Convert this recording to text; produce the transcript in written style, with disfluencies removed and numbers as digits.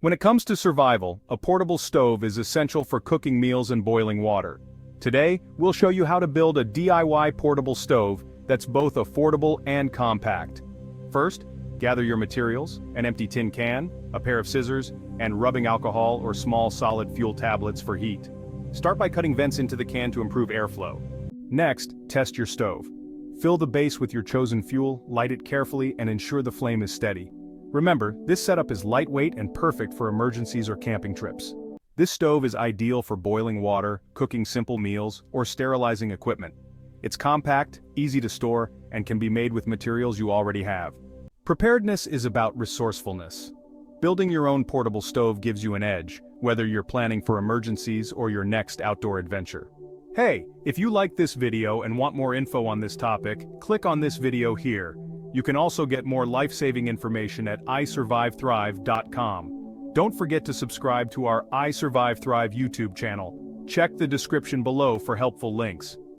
When it comes to survival, a portable stove is essential for cooking meals and boiling water. Today, we'll show you how to build a DIY portable stove that's both affordable and compact. First, gather your materials: an empty tin can, a pair of scissors, and rubbing alcohol or small solid fuel tablets for heat. Start by cutting vents into the can to improve airflow. Next, test your stove. Fill the base with your chosen fuel, light it carefully, and ensure the flame is steady. Remember, this setup is lightweight and perfect for emergencies or camping trips. This stove is ideal for boiling water, cooking simple meals, or sterilizing equipment. It's compact, easy to store, and can be made with materials you already have. Preparedness is about resourcefulness. Building your own portable stove gives you an edge, whether you're planning for emergencies or your next outdoor adventure. Hey, if you like this video and want more info on this topic, click on this video here. You can also get more life-saving information at isurvivethrive.com. Don't forget to subscribe to our I Survive Thrive YouTube channel. Check the description below for helpful links.